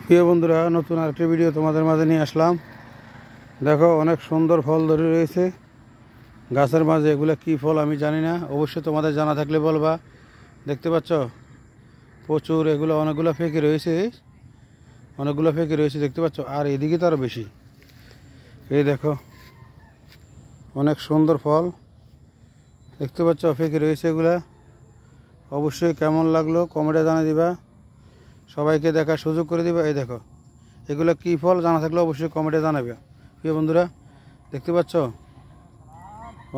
প্রিয় বন্ধুরা, নতুন আরেকটি ভিডিও তোমাদের মাঝে নিয়ে আসলাম। দেখো, অনেক সুন্দর ফল ধরে রয়েছে গাছের মাঝে। এগুলো কি ফল আমি জানি না, অবশ্যই তোমাদের জানা থাকলে বলবা। দেখতে পাচ্ছ প্রচুর, এগুলো অনেকগুলো ফেঁকে রয়েছে, দেখতে পাচ্ছ। আর এদিকে তো আরও বেশি। এই দেখো, অনেক সুন্দর ফল দেখতে পাচ্ছ, ফেঁকে রয়েছে এগুলা। অবশ্যই কেমন লাগলো কমেন্টে জানিয়ে দিবা, সবাইকে দেখার সুযোগ করে দিবা। এই দেখো, এগুলো কী ফল জানা থাকলে অবশ্যই কমেন্টে জানাবে। প্রিয় বন্ধুরা, দেখতে পাচ্ছ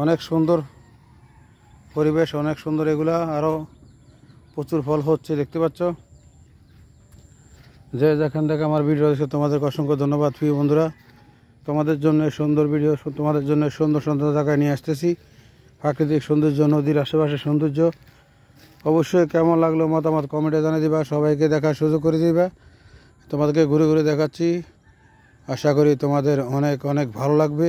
অনেক সুন্দর পরিবেশ, অনেক সুন্দর। এগুলা আরও প্রচুর ফল হচ্ছে, দেখতে পাচ্ছ। যে যেখান থেকে আমার ভিডিও দেখছে তোমাদেরকে অসংখ্য ধন্যবাদ। প্রিয় বন্ধুরা, তোমাদের জন্য সুন্দর ভিডিও, তোমাদের জন্য সুন্দর সুন্দর জায়গায় নিয়ে আসতেছি। প্রাকৃতিক সৌন্দর্য, নদীর আশেপাশে সৌন্দর্য। অবশ্যই কেমন লাগলো মতামত কমেন্টে জানিয়ে দিবা, সবাইকে দেখার সুযোগ করে দিবা। তোমাদেরকে ঘুরে ঘুরে দেখাচ্ছি, আশা করি তোমাদের অনেক অনেক ভালো লাগবে।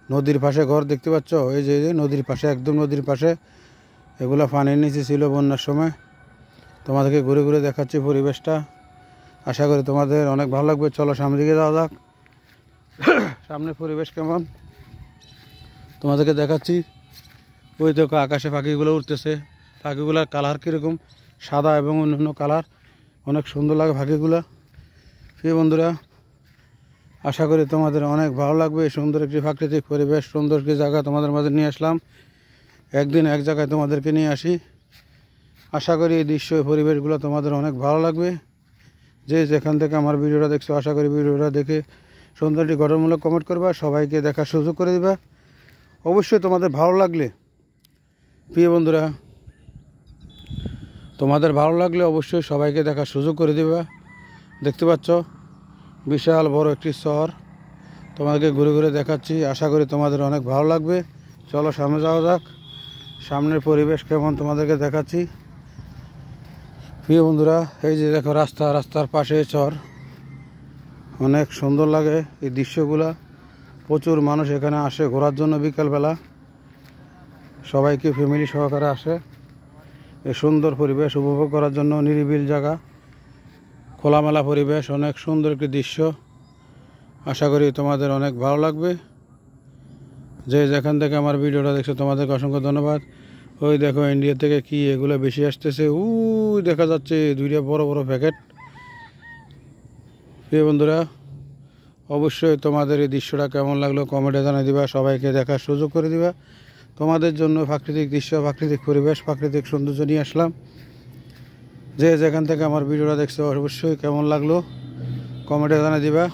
নদীর পাশে ঘর দেখতে পাচ্ছ, এই যে নদীর পাশে, একদম নদীর পাশে। এগুলো পানির নিচে ছিল বন্যার সময়। তোমাদেরকে ঘুরে ঘুরে দেখাচ্ছি পরিবেশটা, আশা করি তোমাদের অনেক ভালো লাগবে। চলো সামনের দিকে যাওয়া যাক। সামনের পরিবেশ কেমন তোমাদেরকে দেখাচ্ছি। ওই দেখো, আকাশে পাখিগুলো উঠতেছে। পাখিগুলোর কালার কীরকম, সাদা এবং অন্যান্য কালার। অনেক সুন্দর লাগে পাখিগুলো। প্রিয় বন্ধুরা, আশা করি তোমাদের অনেক ভালো লাগবে। এই সুন্দর একটি প্রাকৃতিক পরিবেশ, সুন্দর একটি জায়গা তোমাদের মাঝে নিয়ে আসলাম। একদিন এক জায়গায় তোমাদেরকে নিয়ে আসি। আশা করি এই দৃশ্য, পরিবেশগুলো তোমাদের অনেক ভালো লাগবে। যে যেখান থেকে আমার ভিডিওটা দেখছো, আশা করি ভিডিওটা দেখে সুন্দর একটি গঠনমূলক কমেন্ট করবা, সবাইকে দেখার সুযোগ করে দিবা। অবশ্যই তোমাদের ভালো লাগলে, প্রিয় বন্ধুরা, তোমাদের ভালো লাগলে অবশ্যই সবাইকে দেখার সুযোগ করে দিবা। দেখতে পাচ্ছ বিশাল বড় একটি শহর, তোমাদেরকে ঘুরে ঘুরে দেখাচ্ছি। আশা করি তোমাদের অনেক ভালো লাগবে। চলো সামনে যাওয়া যাক। সামনের পরিবেশ কেমন তোমাদেরকে দেখাচ্ছি। প্রিয় বন্ধুরা, এই যে দেখো রাস্তার পাশে চর, অনেক সুন্দর লাগে এই দৃশ্যগুলা। প্রচুর মানুষ এখানে আসে ঘোরার জন্য বিকালবেলা, সবাইকে ফ্যামিলি সহকারে আসে এই সুন্দর পরিবেশ উপভোগ করার জন্য। নিরিবিল জায়গা, খোলামেলা পরিবেশ, অনেক সুন্দর একটি দৃশ্য। আশা করি তোমাদের অনেক ভালো লাগবে। যে যেখান থেকে আমার ভিডিওটা দেখছো তোমাদেরকে অসংখ্য ধন্যবাদ। ওই দেখো, ইন্ডিয়া থেকে কি এগুলো বেশি আসতেছে, দেখা যাচ্ছে দুইটা বড় বড় প্যাকেট। প্রিয় বন্ধুরা, অবশ্যই তোমাদের এই দৃশ্যটা কেমন লাগলো কমেন্টে জানিয়ে দিবা, সবাইকে দেখার সুযোগ করে দিবা। তোমাদের জন্য প্রাকৃতিক দৃশ্য, প্রাকৃতিক পরিবেশ, প্রাকৃতিক সৌন্দর্য নিয়ে আসলাম। যে যেখান থেকে আমার ভিডিওটা দেখছো অবশ্যই কেমন লাগলো কমেন্টে জানিয়ে দিবা।